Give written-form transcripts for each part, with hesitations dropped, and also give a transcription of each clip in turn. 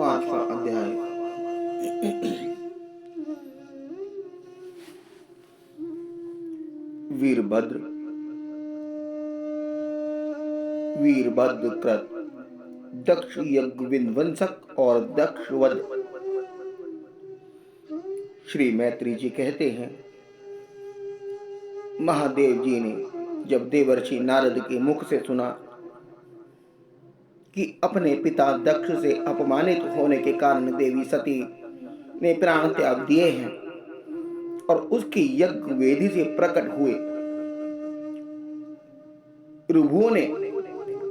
5वां अध्याय। वीरभद्र कृत दक्ष यज्ञ विध्वंसक और दक्ष वध। श्री मैत्री जी कहते हैं, महादेव जी ने जब देवर्षि नारद के मुख से सुना कि अपने पिता दक्ष से अपमानित होने के कारण देवी सती ने प्राण त्याग दिए हैं और उसकी यज्ञ वेदी से प्रकट हुए ऋभुओं ने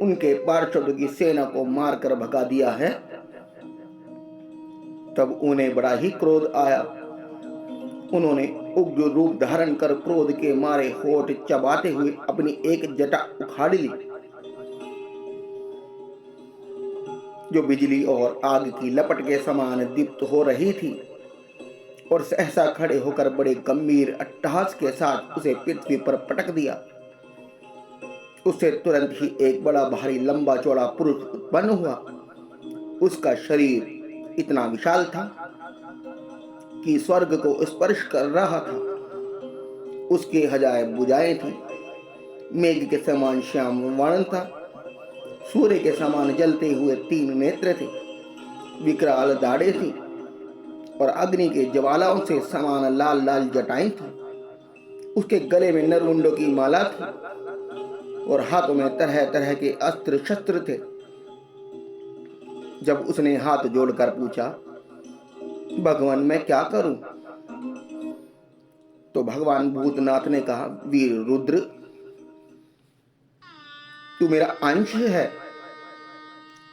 उनके पार्षदों की सेना को मारकर भगा दिया है, तब उन्हें बड़ा ही क्रोध आया। उन्होंने उग्र रूप धारण कर क्रोध के मारे होठ चबाते हुए अपनी एक जटा उखाड़ ली, जो बिजली और आग की लपट के समान दीप्त हो रही थी, और सहसा खड़े होकर बड़े गंभीर अट्टहास के साथ उसे पृथ्वी पर पटक दिया। उससे तुरंत ही एक बड़ा भारी लंबा चौड़ा पुरुष उत्पन्न हुआ। उसका शरीर इतना विशाल था कि स्वर्ग को स्पर्श कर रहा था। उसके 1000 भुजाएं थी, मेघ के समान श्याम वर्ण था, सूर्य के समान जलते हुए 3 नेत्र थे, विकराल दाढ़ें थी और अग्नि के ज्वालाओं से समान लाल लाल जटाएं थी। उसके गले में नरमुंडों की माला थी और हाथों में तरह तरह के अस्त्र शस्त्र थे। जब उसने हाथ जोड़कर पूछा, भगवान मैं क्या करूं? तो भगवान भूतनाथ ने कहा, वीर रुद्र, तू मेरा अंश है,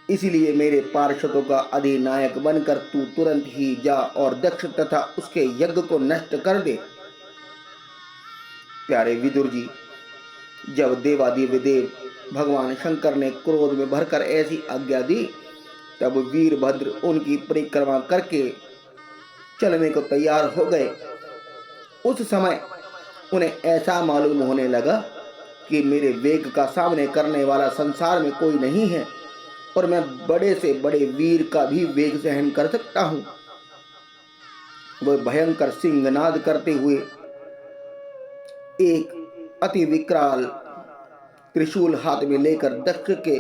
इसलिए मेरे पार्षदों का अधिनायक बनकर तू तुरंत ही जा और दक्ष तथा उसके यज्ञ को नष्ट कर दे। प्यारे विदुर जी, जब देवादिदेव भगवान शंकर ने क्रोध में भरकर ऐसी आज्ञा दी, तब वीरभद्र उनकी परिक्रमा करके चलने को तैयार हो गए। उस समय उन्हें ऐसा मालूम होने लगा कि मेरे वेग का सामने करने वाला संसार में कोई नहीं है और मैं बड़े से बड़े वीर का भी वेग सहन कर सकता हूं। वह भयंकर सिंहनाद करते हुए एक अति विकराल त्रिशूल हाथ में लेकर दक्ष के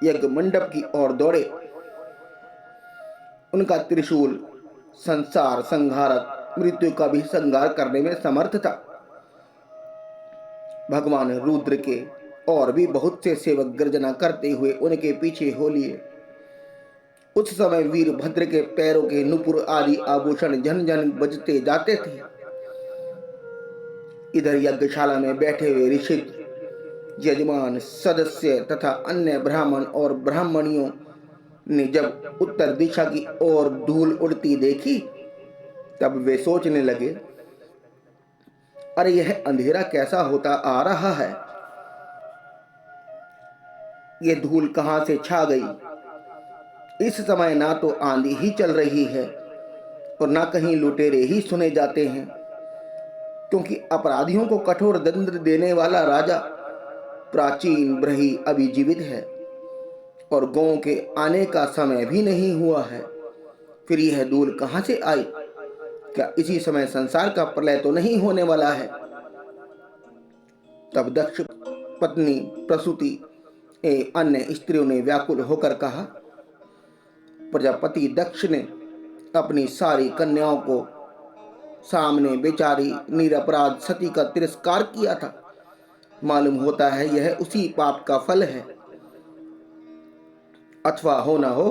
यज्ञ मंडप की ओर दौड़े। उनका त्रिशूल संसार संहारक मृत्यु का भी संहार करने में समर्थ था। भगवान रुद्र के और भी बहुत से सेवक गर्जना करते हुए उनके पीछे हो लिए। उस समय वीरभद्र के पैरों के नुपुर आदि आभूषण झन झन बजते जाते थे। इधर यज्ञशाला में बैठे हुए ऋषि, यजमान, सदस्य तथा अन्य ब्राह्मण और ब्राह्मणियों ने जब उत्तर दिशा की ओर धूल उड़ती देखी, तब वे सोचने लगे, अरे यह अंधेरा कैसा होता आ रहा है? यह धूल कहां से छा गई? इस समय ना तो आंधी ही चल रही है और ना कहीं लुटेरे ही सुने जाते हैं, क्योंकि अपराधियों को कठोर दंड देने वाला राजा प्राचीन ब्रही अभी जीवित है और गौं के आने का समय भी नहीं हुआ है। फिर यह धूल कहां से आई? क्या इसी समय संसार का प्रलय तो नहीं होने वाला है? तब दक्ष पत्नी प्रसूति अन्य स्त्रियों ने व्याकुल होकर कहा, प्रजापति दक्ष ने अपनी सारी कन्याओं को सामने बेचारी निरपराध सती का तिरस्कार किया था। मालूम होता है यह उसी पाप का फल है, अथवा हो न हो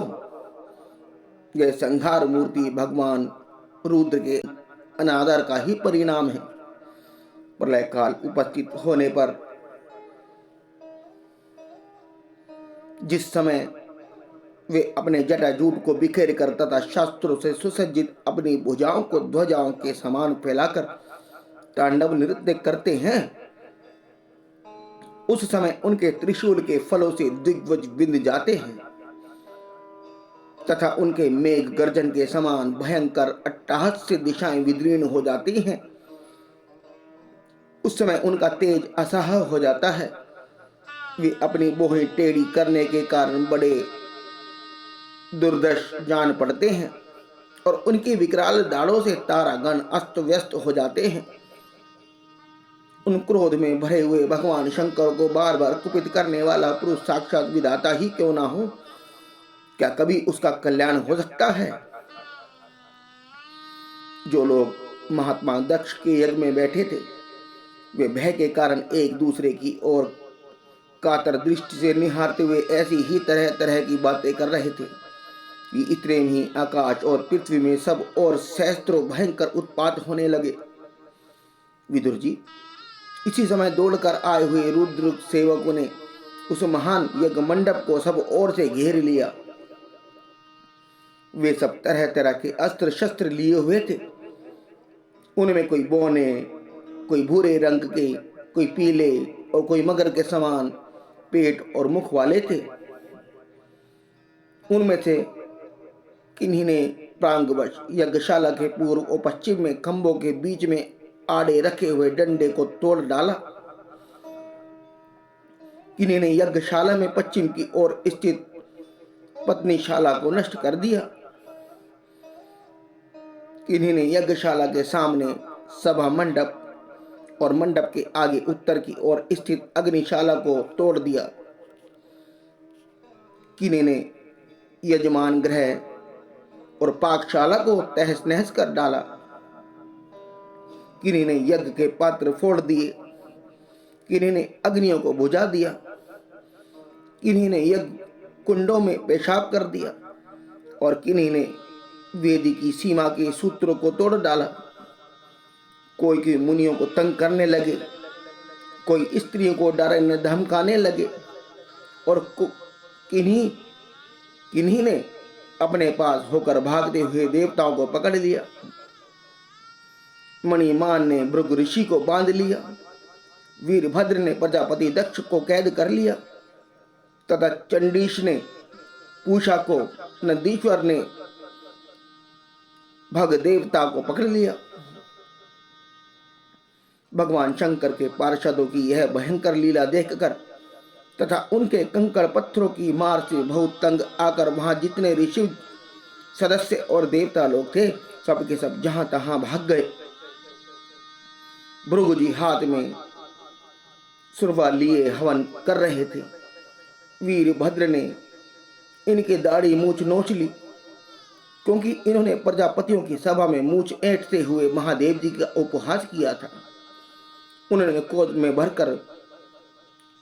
यह संहार मूर्ति भगवान रुद्र के अनादर का ही परिणाम है। प्रलय काल उपस्थित होने पर जिस समय वे अपने जटाजूट को बिखेर कर तथा शास्त्रों से सुसज्जित अपनी भुजाओं को ध्वजाओं के समान फैलाकर तांडव नृत्य करते हैं, उस समय उनके त्रिशूल के फलों से दिग्वज बिंद जाते हैं तथा उनके मेघ गर्जन के समान भयंकर अट्टहास से दिशाएं विदीर्ण हो जाती हैं। उस समय उनका तेज असह्य हो जाता है। वे अपनी बोहें टेढ़ी करने के कारण बड़े दुर्दश जान पड़ते हैं और उनकी विकराल दाढ़ों से तारागण अस्त व्यस्त हो जाते हैं। उन क्रोध में भरे हुए भगवान शंकर को बार बार कुपित करने वाला पुरुष साक्षात विधाता ही क्यों ना हो, क्या कभी उसका कल्याण हो सकता है? जो लोग महात्मा दक्ष के यज्ञ में बैठे थे वे भय के कारण एक दूसरे की ओर कातर दृष्टि से निहारते हुए ऐसी ही तरह तरह की बातें कर रहे थे कि इतने में ही आकाश और पृथ्वी में सब और सहस्त्रों भयंकर उत्पात होने लगे। विदुर जी, इसी समय दौड़कर आए हुए रुद्र सेवकों ने उस महान यज्ञ मंडप को सब ओर से घेर लिया। वे सब तरह तरह के अस्त्र शस्त्र लिए हुए थे। उनमें कोई बौने, कोई भूरे रंग के, कोई पीले और कोई मगर के समान पेट और मुख वाले थे। उनमें से किन्हीं ने प्रांगवश यज्ञशाला के पूर्व और पश्चिम में खंभों के बीच में आड़े रखे हुए डंडे को तोड़ डाला। किन्हीं ने यज्ञशाला में पश्चिम की ओर स्थित पत्नीशाला को नष्ट कर दिया। किन्हीं ने यज्ञशाला के सामने सभा मंडप और मंडप के आगे उत्तर की ओर स्थित अग्निशाला को तोड़ दिया। किन्हीं ने यजमान गृह और पाकशाला को तहस नहस कर डाला। किन्हीं ने यज्ञ के पात्र फोड़ दिए, किन्हीं ने अग्नियों को बुझा दिया, किन्हीं ने यज्ञ कुंडों में पेशाब कर दिया और किन्हीं ने वेदी की सीमा के सूत्रों को तोड़ डाला। कोई मुनियों को तंग करने लगे, कोई स्त्रियों को डराने धमकाने लगे और किन्हीं ने अपने पास होकर भागते हुए देवताओं को पकड़ लिया। मणिमान ने भृगु ऋषि को बांध लिया, वीरभद्र ने प्रजापति दक्ष को कैद कर लिया तथा चंडीश ने पूषा को, नंदीश्वर ने भग देवता को पकड़ लिया। भगवान शंकर के पार्षदों की यह भयंकर लीला देखकर तथा उनके कंकड़ पत्थरों की मार से बहुत तंग आकर वहां जितने ऋषि सदस्य और देवता लोग थे सबके सब जहां तहां भाग गए। भृगु जी हाथ में सुरवा लिए हवन कर रहे थे। वीरभद्र ने इनके दाढ़ी मूछ नोच ली, क्योंकि इन्होंने प्रजापतियों की सभा में मूछ ऐंठते हुए महादेव जी का उपहास किया था। उन्होंने क्रोध में भरकर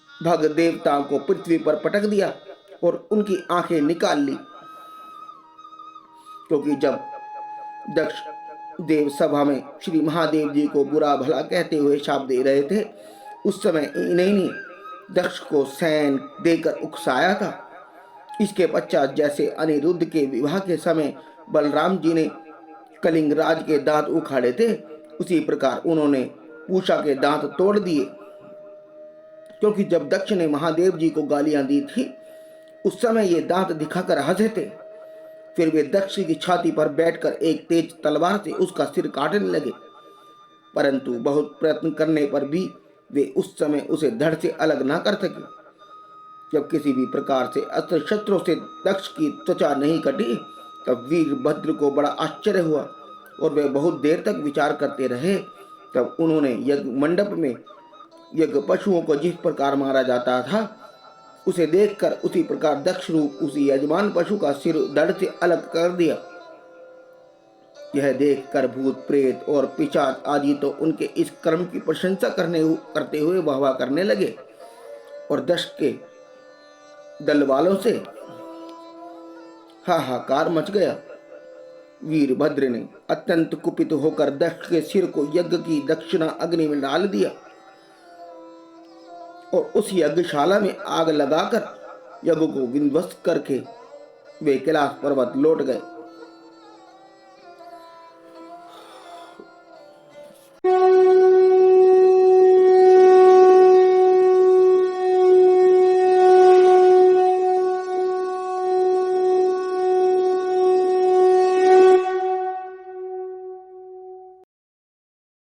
भग देवताओं को पृथ्वी पर पटक दिया और उनकी आंखें निकाल ली। क्योंकि जब दक्ष देव सभा में श्री महादेव जी को बुरा भला कहते हुए शाप दे रहे थे, उस समय इन्हीं ने दक्ष को सैन देकर उकसाया था। इसके पश्चात जैसे अनिरुद्ध के विवाह के समय बलराम जी ने कलिंग राज के दांत उखाड़े थे, उसी प्रकार उन्होंने पूषा के दांत तोड़ दिए। क्योंकि जब दक्ष ने महादेव जी को गालियां दी थी उस समय ये दांत दिखाकर हंसे थे। फिर वे दक्ष की छाती पर बैठकर एक तेज तलवार से उसका सिर काटने लगे, परंतु बहुत प्रयत्न करने पर भी वे उस समय उसे धड़ से अलग ना कर सके। जब किसी भी प्रकार से अस्त्र शस्त्रों से दक्ष की त्वचा नहीं कटी तब वीरभद्र को बड़ा आश्चर्य हुआ और वे बहुत देर तक विचार करते रहे। तब उन्होंने यज्ञ मंडप में यज्ञ पशुओं को जिस प्रकार मारा जाता था उसे देखकर उसी प्रकार दक्ष रूप उसी यजमान पशु का सिर धड़ से अलग कर दिया। यह देखकर भूत प्रेत और पिशाच आदि तो उनके इस कर्म की प्रशंसा करते हुए वाह करने लगे और दक्ष के दल वालों से हाहाकार मच गया। वीरभद्र ने अत्यंत कुपित होकर दक्ष के सिर को यज्ञ की दक्षिणा अग्नि में डाल दिया और उस यज्ञशाला में आग लगाकर यज्ञ को विध्वस्त करके वे कैलाश पर्वत लौट गए।